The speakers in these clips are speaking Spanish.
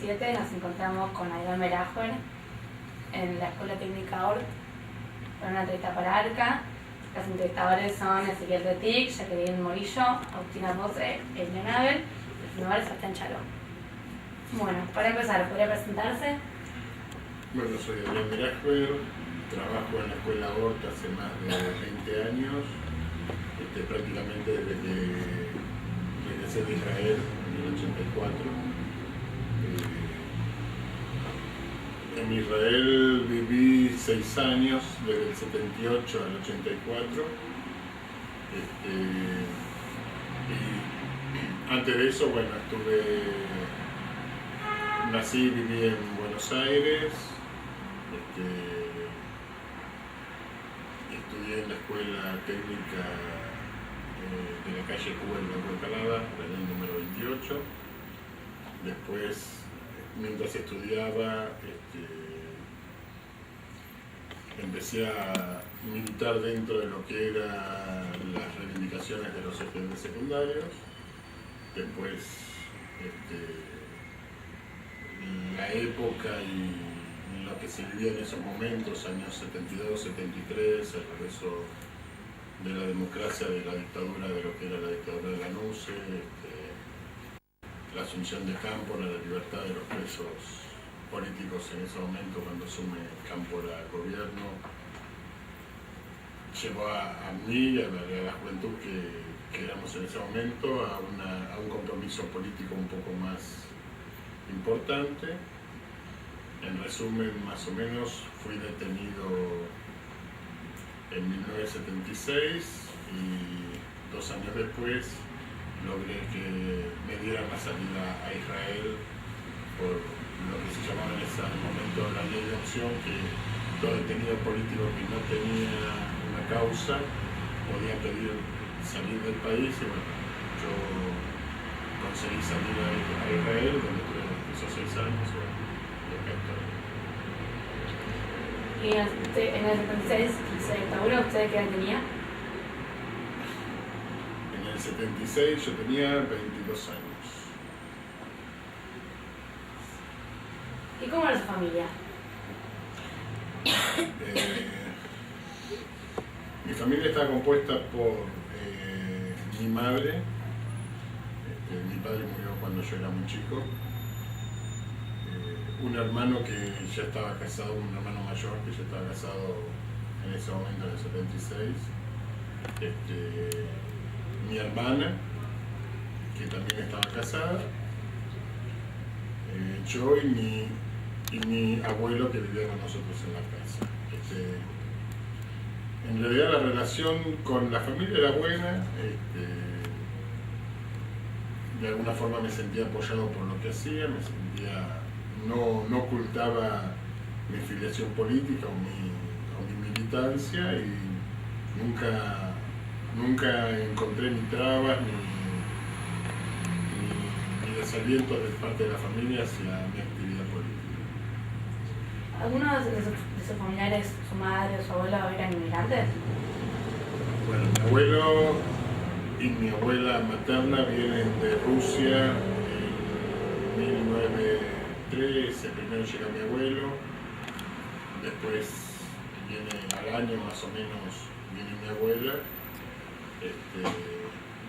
2017 nos encontramos con Aidón Merajuer en la Escuela Técnica ORT para una entrevista para ARCA. Los entrevistadores son Ezequiel Retic, Jacqueline Morillo, Agustina Bose, Elian Abel y el fundador es Sebastián Charó. Bueno, para empezar, ¿podría presentarse? Bueno, soy Aidón Merajuer, trabajo en la Escuela ORT hace más de 20 años, prácticamente desde que regresé de Israel en el 84. En Israel viví 6 años, desde el 78 al 84. Y antes de eso, bueno, nací y viví en Buenos Aires. Estudié en la Escuela Técnica de la calle Cuba en Banco de Calada, en el número 28. Después, mientras estudiaba, empecé a militar dentro de lo que eran las reivindicaciones de los estudiantes secundarios. Después, la época y lo que se vivía en esos momentos, años 72, 73, el regreso de la democracia, de la dictadura, de lo que era la dictadura de Lanuse, la asunción de Cámpora, la libertad de los presos políticos en ese momento cuando asume Cámpora al gobierno, llevó a mí y a la juventud que éramos en ese momento a un compromiso político un poco más importante. En resumen, más o menos, fui detenido en 1976 y 2 años después logré que me dieran la salida a Israel por lo que se llamaba en ese momento la ley de opción, que todo detenido político que no tenía una causa podía pedir salir del país, y bueno, yo conseguí salir a Israel, donde tuve esos 6 años, y acá estoy. Y en el 76 se dictadura, ¿usted qué edad tenía? En el 76 yo tenía 22 años. ¿Y cómo era su familia? Mi familia estaba compuesta por mi madre. Mi padre murió cuando yo era muy chico. Un hermano que ya estaba casado, un hermano mayor que ya estaba casado en ese momento, en el 76. Mi hermana, que también estaba casada. Yo y mi abuelo, que vivía con nosotros en la casa. En realidad la relación con la familia era buena. De alguna forma me sentía apoyado por lo que hacía, no ocultaba mi filiación política o mi militancia, y nunca encontré ni trabas ni desalientos de parte de la familia hacia mi actividad política. ¿Algunos de sus familiares, su madre o su abuelo, eran inmigrantes? Bueno, mi abuelo y mi abuela materna vienen de Rusia en 1913. Primero llega mi abuelo, después viene al año más o menos viene mi abuela.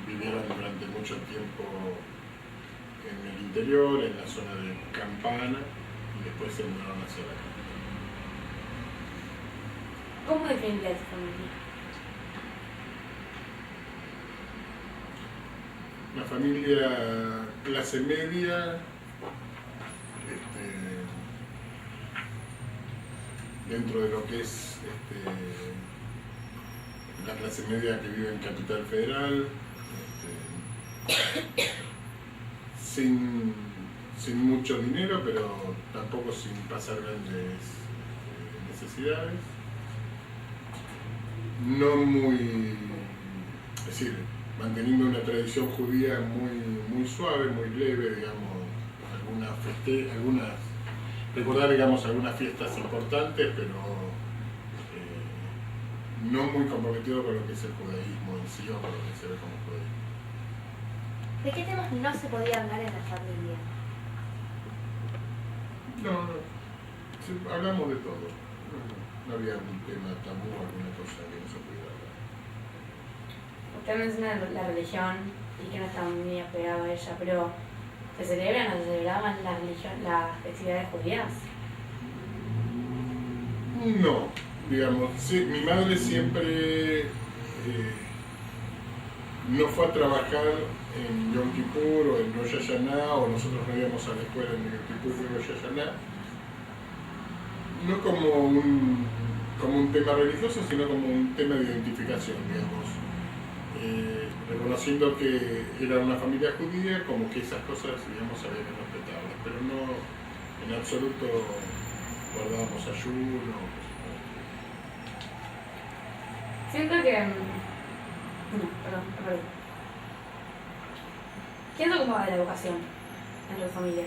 Vivieron durante mucho tiempo en el interior, en la zona de Campana, y después se mudaron hacia la capital. ¿Cómo definiría su familia? Una familia clase media, dentro de lo que es la clase media que vive en Capital Federal, sin mucho dinero, pero tampoco sin pasar grandes necesidades. No muy, es decir, manteniendo una tradición judía muy suave, muy leve, digamos, recordar, digamos, algunas fiestas importantes, pero no muy comprometido con lo que es el judaísmo en sí o con lo que se ve como judaísmo. ¿De qué temas no se podía hablar en la familia? No, no. Sí, hablamos de todo. No había algún tema tabú, alguna cosa que no se pudiera hablar. Usted menciona la religión y que no está muy apegado a ella, pero ¿se celebran o se celebraban las festividades judías? No, digamos, sí, mi madre siempre no fue a trabajar en Yom Kippur o en Rosh Hashanah, o nosotros no íbamos a la escuela en Yom Kippur y Rosh Hashanah, no como un tema religioso, sino como un tema de identificación, digamos. Reconociendo que era una familia judía, como que esas cosas, digamos, había que respetarlas, pero no en absoluto guardábamos ayuno. Siento que... No, perdón. ¿Quién se ocupaba de la educación en tu familia?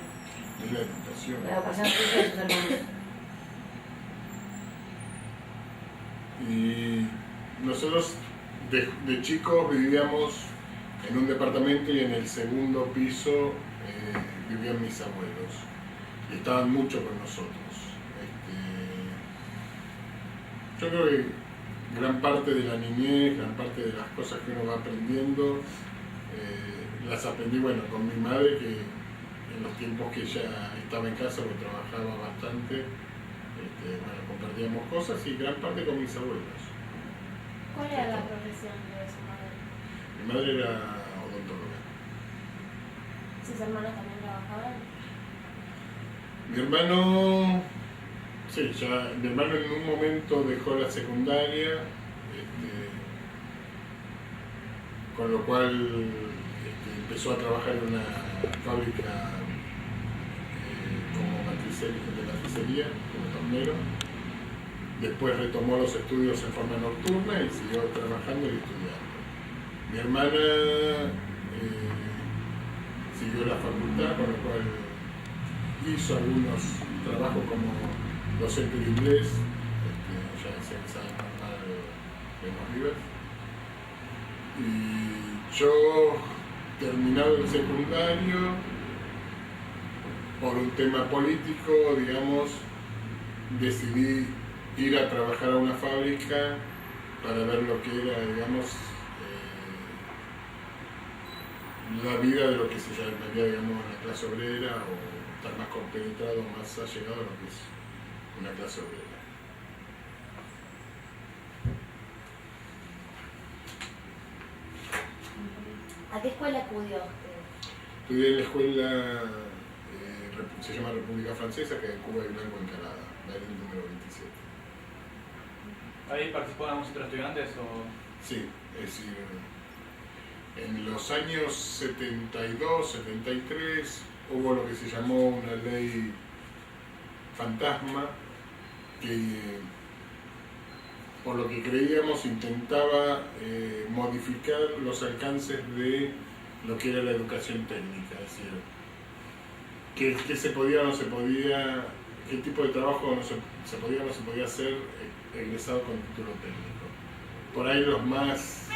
Es la educación. La educación tuya y de tus hermanos. Y nosotros de chicos vivíamos en un departamento y en el segundo piso vivían mis abuelos y estaban mucho con nosotros. Yo creo que gran parte de la niñez, gran parte de las cosas que uno va aprendiendo, las aprendí con mi madre, que en los tiempos que ella estaba en casa, porque trabajaba bastante, compartíamos cosas, y gran parte con mis abuelos. ¿Cuál era la profesión de su madre? Mi madre era odontóloga. ¿Sus hermanos también trabajaban? Mi hermano, sí, mi hermano en un momento dejó la secundaria, con lo cual empezó a trabajar en una fábrica como matricería, como tornero. Después retomó los estudios en forma nocturna y siguió trabajando y estudiando. Mi hermana siguió la facultad, con lo cual hizo algunos trabajos como docente de inglés, ya se empezaba a formar en los Rivers. Y yo, terminado el secundario, por un tema político, digamos, decidí ir a trabajar a una fábrica para ver lo que era, digamos, la vida de lo que se llamaría, digamos, la clase obrera, o estar más compenetrado, más allegado a lo que es una clase obrera. ¿A qué escuela acudió usted? Estudié en la escuela, se llama República Francesa, que es en Cuba y Blanco, en Canadá, la del número 27. ¿Ahí participaban otros estudiantes o...? Sí, es decir, en los años 72, 73, hubo lo que se llamó una ley fantasma, que por lo que creíamos intentaba modificar los alcances de lo que era la educación técnica, es decir, qué se podía o no se podía, qué tipo de trabajo se podía o no se podía hacer egresado con título técnico. Por ahí lo más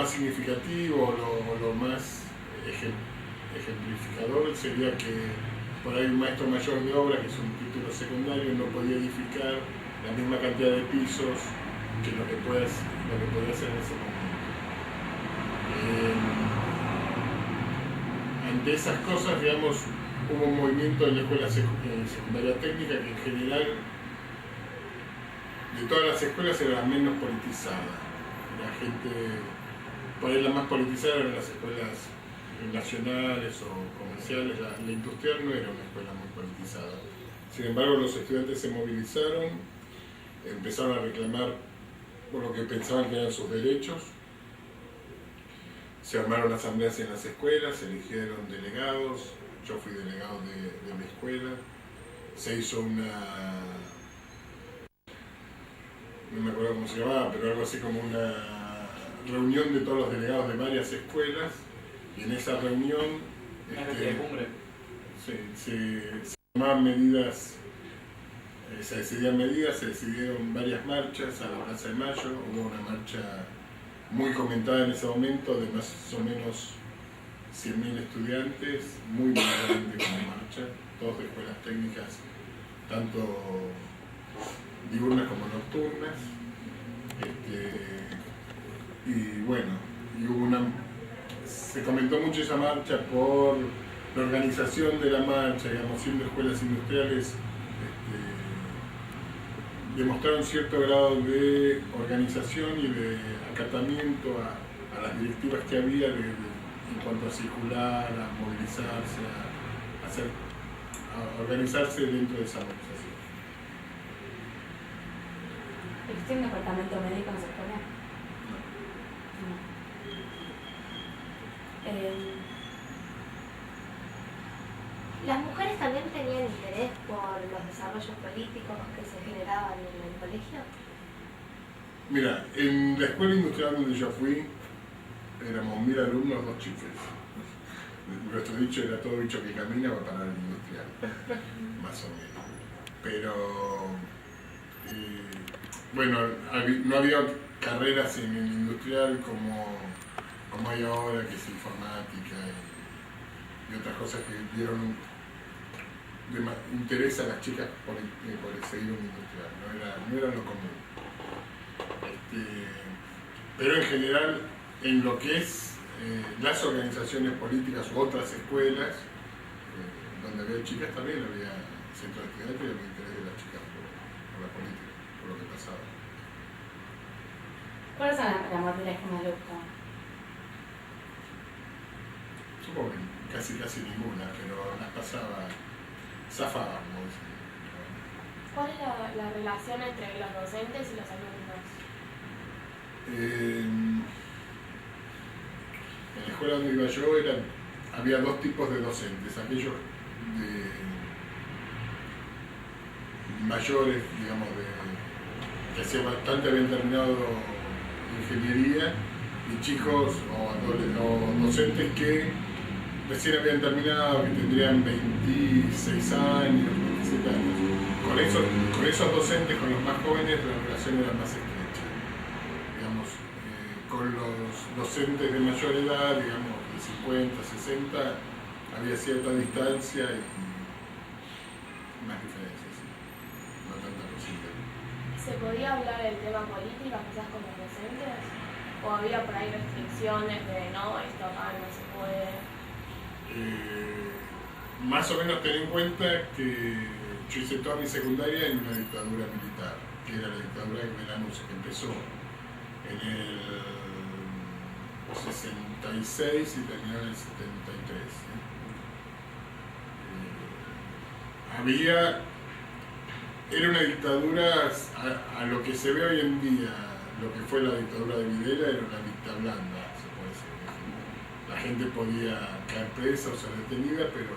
significativo o lo más ejemplificador sería que por ahí un maestro mayor de obra, que es un título secundario, no podía edificar la misma cantidad de pisos que lo que podía hacer en ese momento. Ante esas cosas, digamos, hubo un movimiento en la escuela secundaria técnica que en general, de todas las escuelas, era la menos politizada. La gente, por ahí la más politizada eran las escuelas nacionales o comerciales. La industrial no era una escuela muy politizada. Sin embargo, los estudiantes se movilizaron, empezaron a reclamar por lo que pensaban que eran sus derechos. Se armaron asambleas en las escuelas, se eligieron delegados, yo fui delegado de mi escuela. Se hizo una, no me acuerdo cómo se llamaba, pero algo así como una reunión de todos los delegados de varias escuelas, y en esa reunión se tomaban medidas, se decidían medidas, se decidieron varias marchas a la Plaza de Mayo. Hubo una marcha muy comentada en ese momento, de más o menos 100.000 estudiantes, muy grande como marcha, todos de escuelas técnicas, tanto diurnas como nocturnas. Y bueno, se comentó mucho esa marcha por la organización de la marcha, digamos, siendo escuelas industriales, demostraron cierto grado de organización y de acatamiento a las directivas que había en cuanto a circular, a movilizarse, a organizarse dentro de esa movilización. ¿Existe un departamento médico en esa escuela? No. ¿Las mujeres también tenían interés por los desarrollos políticos que se generaban en el colegio? Mira, en la escuela industrial donde yo fui, éramos 1000 alumnos, 2 chicas. Nuestro dicho era: todo bicho que camina va a parar el industrial, más o menos. Pero, bueno, no había carreras en el industrial como hay ahora, que es informática y otras cosas que dieron interés a las chicas por seguir un industrial, no era lo común. Pero en general, en lo que es las organizaciones políticas u otras escuelas, donde había chicas, también había centros de estudiantes y había interés de las chicas por la política, por lo que pasaba. ¿Cuáles son las materias que más le gustan? Supongo que casi ninguna, pero las pasaba, zafaba, como dicen. ¿Cuál es la relación entre los docentes y los alumnos? En la escuela donde iba yo había 2 tipos de docentes, aquellos mayores, digamos, que hacía bastante habían terminado ingeniería, y chicos o docentes que recién habían terminado, que tendrían 26 años, 27 años. Con esos docentes, con los más jóvenes, la relación era más estrecha. Digamos, con los docentes de mayor edad, digamos, de 50, 60, había cierta distancia y más diferencias, ¿sí? No tanta posibilidad. ¿Se podía hablar del tema política quizás con los docentes? ¿O había por ahí restricciones de no, esto acá no se puede? Más o menos ten en cuenta que yo hice toda mi secundaria en una dictadura militar, que era la dictadura de Belarus, que empezó en el 66 y terminó en el 73. Era una dictadura a lo que se ve hoy en día, lo que fue la dictadura de Videla era una dicta blanda, se puede decir. La gente podía caer presa o ser detenida, pero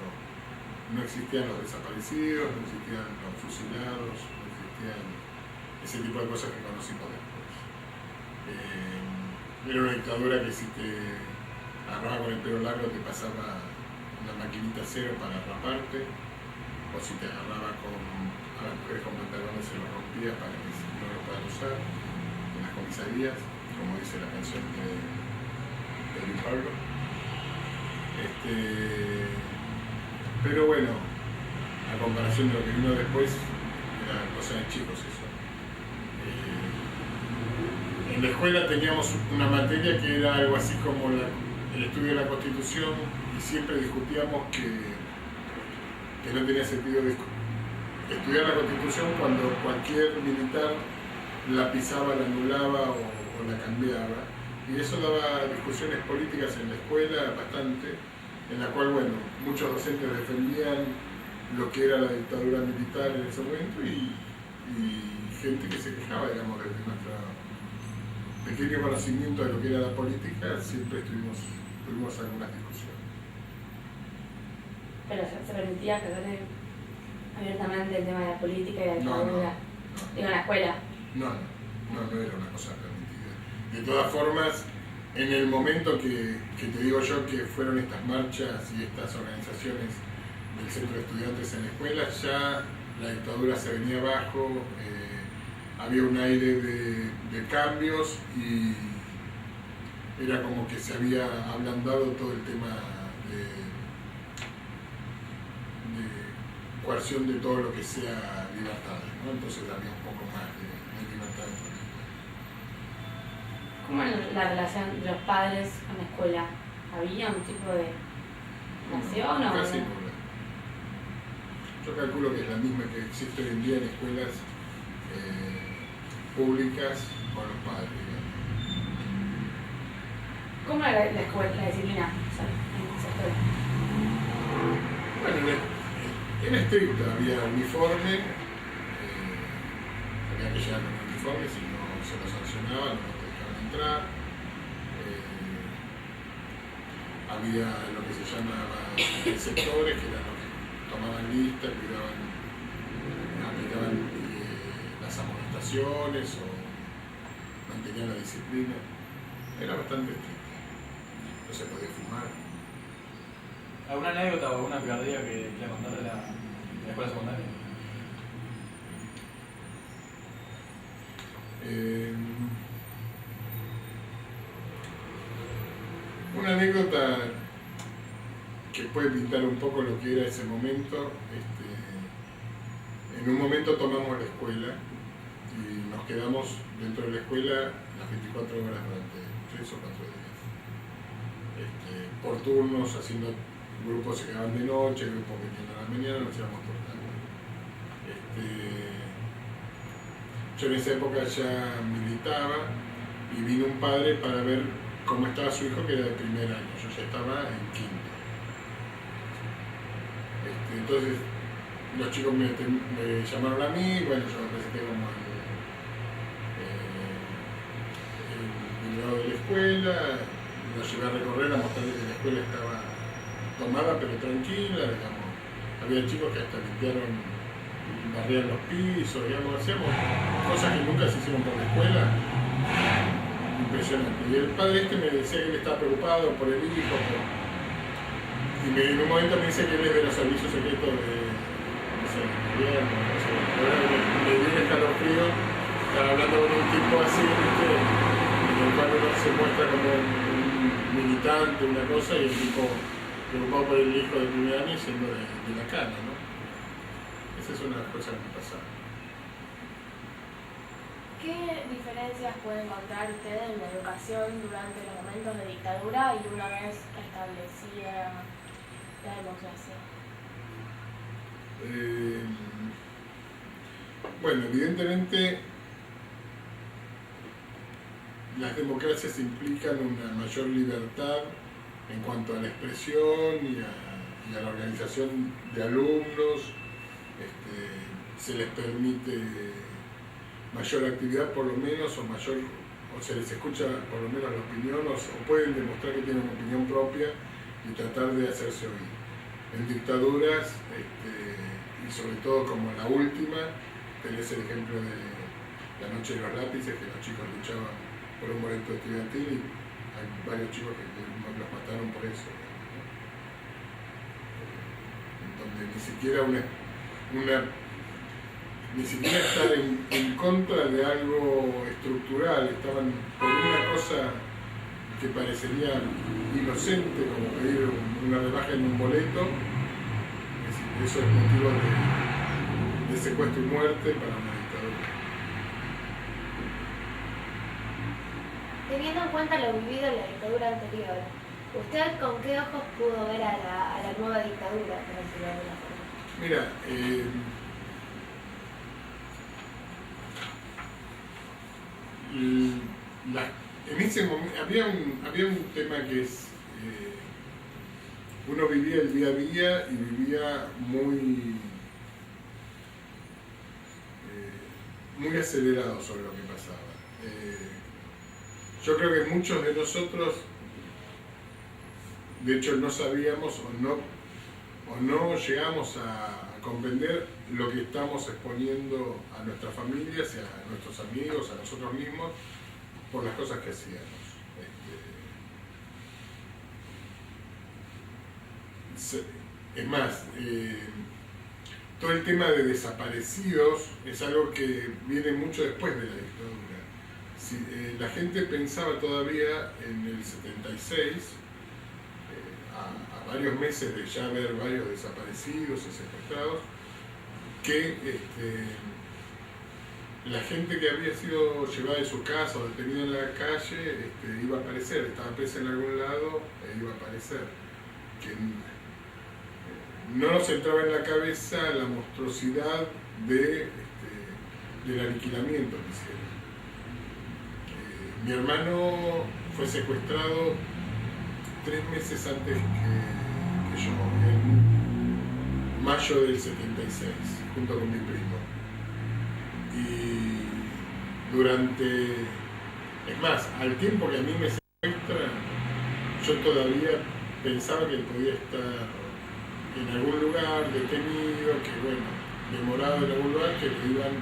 no existían los desaparecidos, no existían los fusilados, no existían ese tipo de cosas que conocimos después. Era una dictadura que si te agarraba con el pelo largo te pasaba una maquinita cero para raparte, o si te agarraba a las mujeres con pantalones se los rompía para que no lo puedan usar en las comisarías, como dice la canción de Luis Pablo. Pero bueno, a comparación de lo que vino después, era cosa de chicos eso. En la escuela teníamos una materia que era algo así como el estudio de la Constitución, y siempre discutíamos que no tenía sentido estudiar la Constitución cuando cualquier militar la pisaba, la anulaba o la cambiaba. Y eso daba discusiones políticas en la escuela bastante, en la cual, bueno, muchos docentes defendían lo que era la dictadura militar en ese momento y gente que se quejaba, digamos, desde nuestro pequeño conocimiento de lo que era la política, siempre tuvimos algunas discusiones. Pero se permitía que se abiertamente el tema de la política y la dictadura. Digo, en la escuela. No era una cosa permitida. De todas formas, en el momento que te digo yo que fueron estas marchas y estas organizaciones del centro de estudiantes en la escuela, ya la dictadura se venía abajo, había un aire de cambios y era como que se había ablandado todo el tema de coerción de todo lo que sea libertad, ¿no? Entonces había un poco más de libertad. ¿Cómo es la relación de los padres con la escuela? ¿Había un tipo de relación o Casi no? nula. Yo calculo que es la misma que existe hoy en día en escuelas públicas con los padres, digamos. ¿Cómo era la escuela, la disciplina? O sea, en esa escuela. Bueno, era estricta, había uniforme, había que llegar con uniforme, si no se lo sancionaban, no te dejaban entrar. Había lo que se llamaba sectores, que eran los que tomaban lista, cuidaban, aplicaban las amonestaciones o mantenían la disciplina. Era bastante estricta. No se podía fumar. ¿Alguna anécdota o alguna picardía que quiera contar de la escuela secundaria? Una anécdota que puede pintar un poco lo que era ese momento. En un momento tomamos la escuela y nos quedamos dentro de la escuela las 24 horas durante 3 o 4 días. Por turnos, haciendo grupos se quedaban de noche, grupos viniendo a la mañana, nos íbamos tornando. Yo en esa época ya militaba y vino un padre para ver cómo estaba su hijo, que era de primer año. Yo ya estaba en quinto. Entonces los chicos me llamaron a mí, bueno, yo me presenté como el delegado de la escuela, nos llevé a recorrer, a mostrarles que la escuela estaba tomada pero tranquila, digamos. Había chicos que hasta limpiaron, barrían los pisos, digamos, hacíamos cosas que nunca se hicieron por la escuela. Impresionante. Y el padre me decía que él estaba preocupado por el hijo, y en un momento me dice que él es de los servicios secretos de, no sé, del gobierno, no sé, me dio un escalofrío, estaba hablando con un tipo así, ¿viste? En el cual uno se muestra como un militante, una cosa, y el tipo preocupado por el hijo de primer año siendo de la cana, ¿no? Esa es una de las cosas que me pasaba. ¿Qué diferencias puede encontrar usted en la educación durante los momentos de dictadura y una vez establecida la democracia? Bueno, evidentemente las democracias implican una mayor libertad en cuanto a la expresión y a la organización de alumnos. Se les permite mayor actividad por lo menos, o se les escucha por lo menos la opinión, o pueden demostrar que tienen una opinión propia y tratar de hacerse oír. En dictaduras, y sobre todo como la última, tenés el ejemplo de la noche de los lápices, que los chicos luchaban por un movimiento estudiantil y hay varios chicos que los mataron por eso, ¿no? Donde ni siquiera ni siquiera estar en contra de algo estructural, estaban por una cosa que parecería inocente, como pedir una rebaja en un boleto. Es decir, eso es motivo de secuestro y muerte para una dictadura. Teniendo en cuenta lo vivido en la dictadura anterior, ¿usted con qué ojos pudo ver a la nueva dictadura, por decirlo de alguna forma? Mira, en ese momento había un tema que es, uno vivía el día a día y vivía muy acelerado sobre lo que pasaba. Yo creo que muchos de nosotros, de hecho, no sabíamos o no llegamos a comprender lo que estamos exponiendo a nuestras familias, a nuestros amigos, a nosotros mismos, por las cosas que hacíamos. Es más, todo el tema de desaparecidos es algo que viene mucho después de la dictadura. La gente pensaba todavía en el 76, a varios meses de ya ver varios desaparecidos y secuestrados, que la gente que había sido llevada de su casa o detenida en la calle iba a aparecer, estaba presa en algún lado e iba a aparecer. Que no nos entraba en la cabeza la monstruosidad del aniquilamiento que hicieron. Mi hermano fue secuestrado 3 meses antes que yo, en mayo del 76, junto con mi primo. Y es más, al tiempo que a mí me secuestran, yo todavía pensaba que él podía estar en algún lugar detenido, que bueno, demorado en algún lugar, que lo iban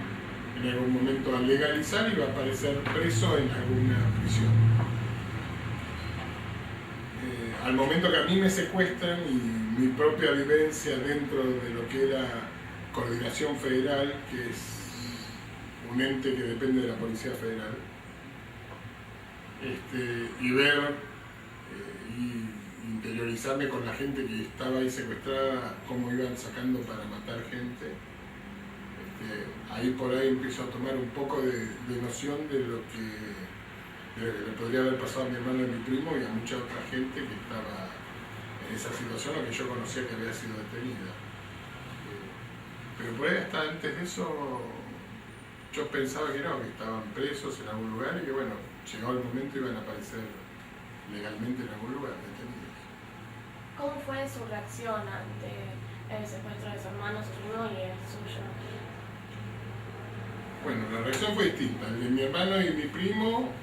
en algún momento a legalizar y iba a aparecer preso en alguna prisión. Al momento que a mí me secuestran y mi propia vivencia dentro de lo que era Coordinación Federal, que es un ente que depende de la Policía Federal, y ver y interiorizarme con la gente que estaba ahí secuestrada, cómo iban sacando para matar gente, ahí por ahí empiezo a tomar un poco de noción de lo que le podría haber pasado a mi hermano y a mi primo y a mucha otra gente que estaba en esa situación o que yo conocía que había sido detenida. Pero por ahí hasta antes de eso yo pensaba que no, que estaban presos en algún lugar y que bueno, llegado el momento iban a aparecer legalmente en algún lugar detenidos. ¿Cómo fue su reacción ante el secuestro de su hermano, su primo y el suyo? Bueno, la reacción fue distinta. El de mi hermano y mi primo,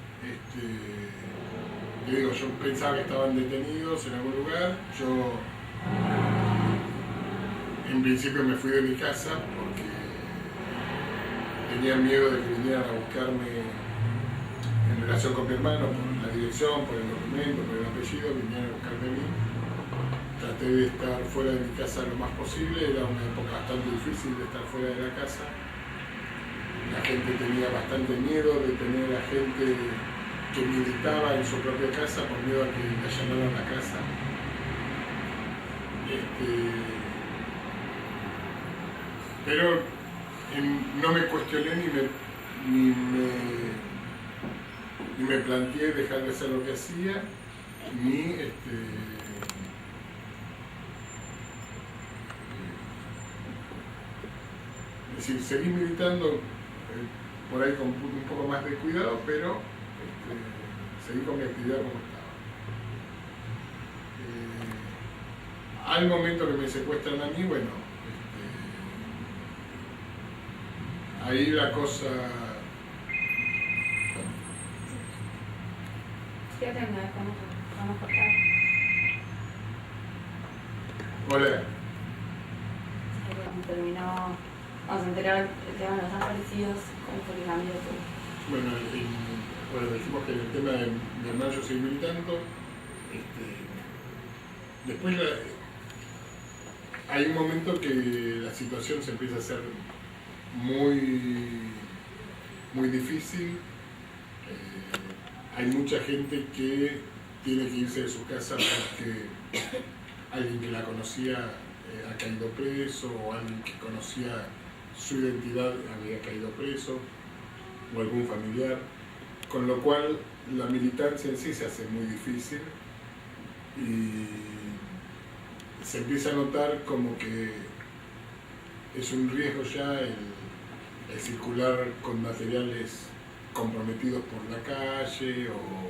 yo pensaba que estaban detenidos en algún lugar. Yo en principio me fui de mi casa porque tenía miedo de que vinieran a buscarme en relación con mi hermano, por la dirección, por el documento, por el apellido, vinieran a buscarme a mí. Traté de estar fuera de mi casa lo más posible, era una época bastante difícil de estar fuera de la casa. La gente tenía bastante miedo de tener a gente que militaba en su propia casa por miedo a que le allanaran la casa. Pero no me cuestioné ni me planteé dejar de hacer lo que hacía, ni es decir, seguí militando por ahí con un poco más de cuidado, pero seguí con mi actividad como estaba. Al momento que me secuestran a mí, bueno, ahí la cosa... Vamos a cortar. Hola. Terminó, vamos a enterar el tema de los desaparecidos, cómo fue el cambio de todo. Bueno, dijimos que en el tema de mi hermano yo seguí militando. Después hay un momento que la situación se empieza a hacer muy difícil. Hay mucha gente que tiene que irse de su casa porque alguien que la conocía ha caído preso, o alguien que conocía su identidad había caído preso, o algún familiar, con lo cual la militancia en sí se hace muy difícil y se empieza a notar como que es un riesgo ya el circular con materiales comprometidos por la calle, o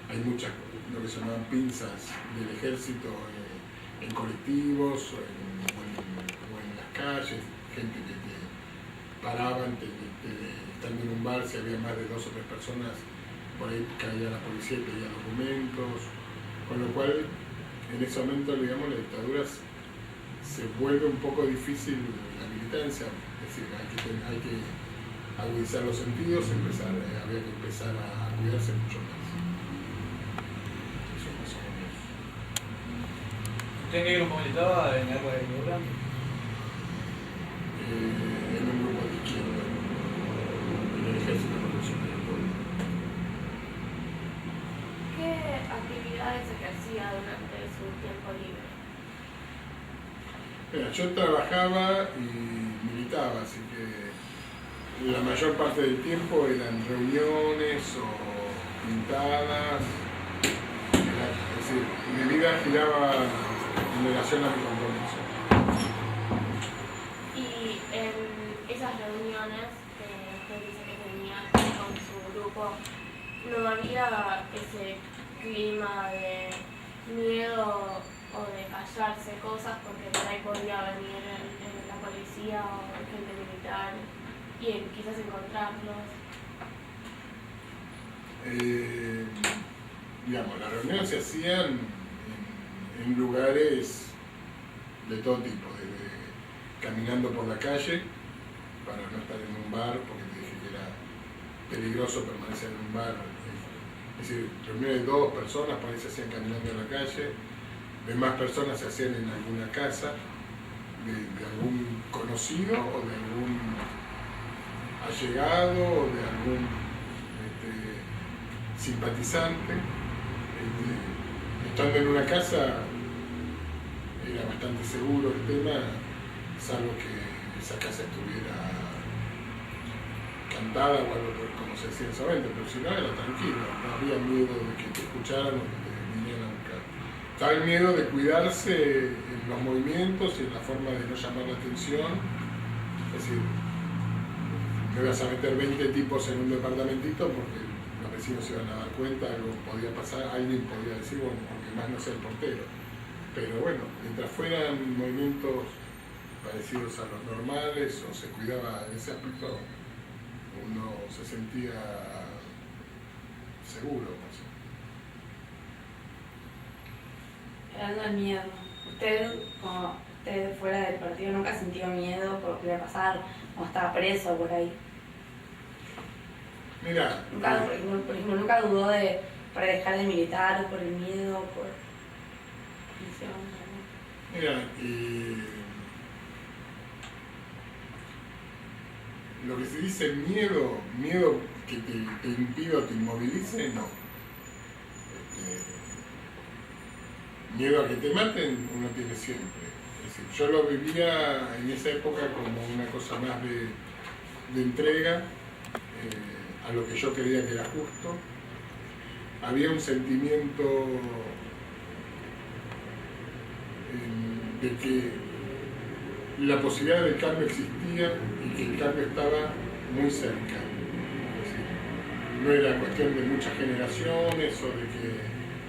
hay muchas, lo que se llaman pinzas del ejército en colectivos o en las calles, gente que te paraban, estando en un bar, si había más de 2 o 3 personas, por ahí caía la policía y pedía documentos, con lo cual en ese momento, digamos, la dictadura se vuelve un poco difícil la militancia, es decir, hay que agudizar los sentidos, había que empezar a cuidarse mucho más. Eso más o menos. ¿Usted en qué grupo militaba en la época de dictadura? En un grupo de izquierda, en el Ejército Revolucionario del Pueblo. ¿Qué actividades ejercía durante su tiempo libre? Mira, yo trabajaba y militaba, así que la mayor parte del tiempo eran reuniones o pintadas. Es decir, mi vida giraba en relación a mi compromiso. Y en esas reuniones que usted dice que tenía con su grupo, ¿no había ese clima de miedo o de callarse cosas porque por ahí podía venir la policía o gente militar y quizás encontrarlos? Digamos, las reuniones se hacían en lugares de todo tipo, desde caminando por la calle para no estar en un bar, porque te dije que era peligroso permanecer en un bar. Es decir, reuniones de 2 personas, por ahí se hacían caminando en la calle, de más personas se hacían en alguna casa, de algún conocido o de algún allegado o de algún simpatizante. Estando en una casa era bastante seguro el tema, salvo que esa casa estuviera cantada o algo como se decía en ese momento, pero si no era tranquilo, no había miedo de que te escucharan o que te vinieran a buscar. Estaba el miedo de cuidarse en los movimientos y en la forma de no llamar la atención. Es decir, no ibas a meter 20 tipos en un departamentito porque los vecinos se iban a dar cuenta, algo podía pasar, alguien podía decir, bueno, aunque más no sea el portero. Pero bueno, mientras fueran movimientos parecidos a los normales o se cuidaba en ese aspecto, uno se sentía seguro. Hablando del miedo, usted fuera del partido nunca sintió miedo por lo que iba a pasar, o estaba preso por ahí. Mira, Por ejemplo, nunca dudó de para dejar de militar o por el miedo, por prisión, ¿no? Mira, lo que se dice miedo que te impida o te inmovilice, no. Miedo a que te maten, uno tiene siempre. Es decir, yo lo vivía en esa época como una cosa más de entrega a lo que yo creía que era justo. Había un sentimiento de que la posibilidad del cambio existía y que el cambio estaba muy cerca. Es decir, no era cuestión de muchas generaciones o de que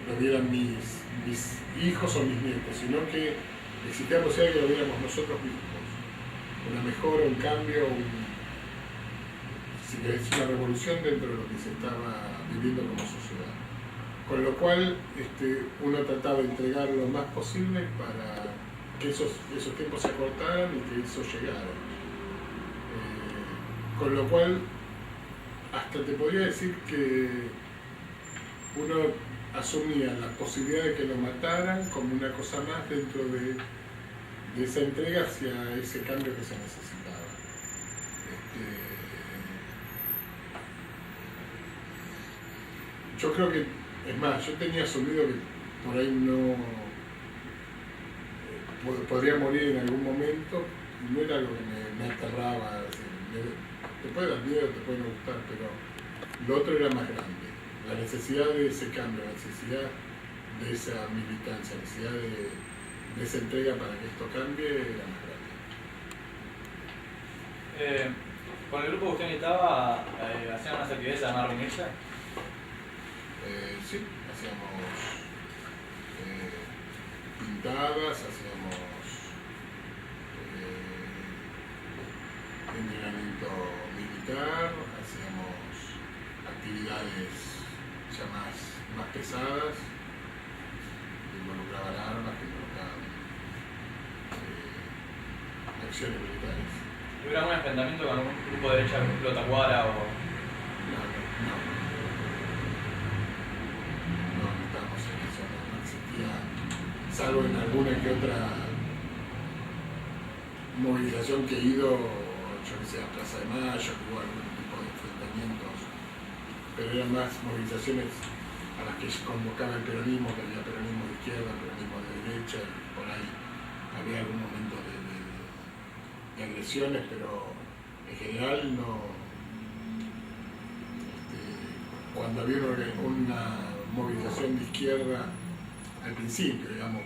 lo vieran mis hijos o mis nietos, sino que existía la posibilidad de que lo viéramos nosotros mismos. Una mejora, un cambio, si querés, una revolución dentro de lo que se estaba viviendo como sociedad. Con lo cual uno trataba de entregar lo más posible para que esos tiempos se acortaran y que eso llegara. Con lo cual, hasta te podría decir que uno asumía la posibilidad de que lo mataran como una cosa más dentro de esa entrega hacia ese cambio que se necesitaba. Yo creo que, es más, yo tenía asumido que por ahí no podría morir en algún momento y no era algo que me aterraba. Te puede dar miedo, te puede no gustar, pero lo otro era más grande. La necesidad de ese cambio, la necesidad de esa militancia, la necesidad de esa entrega para que esto cambie era más grande. Con el grupo que usted estaba, ¿hacían unas actividades además de reunirse? Sí, hacíamos pintadas, hacíamos entrenamiento militar, hacíamos actividades ya más pesadas, que involucraban armas, que involucraban acciones militares. ¿Hubo algún enfrentamiento con algún grupo de derecha, por ejemplo, Tacuara o...? No estábamos en eso, no existía, salvo en alguna que otra movilización que he ido, yo que sé, a Plaza de Mayo, que hubo algún tipo de enfrentamientos, pero eran más movilizaciones a las que convocaba el peronismo, que había peronismo de izquierda, peronismo de derecha, y por ahí había algún momento de agresiones, pero en general no. Cuando había una movilización de izquierda al principio, digamos,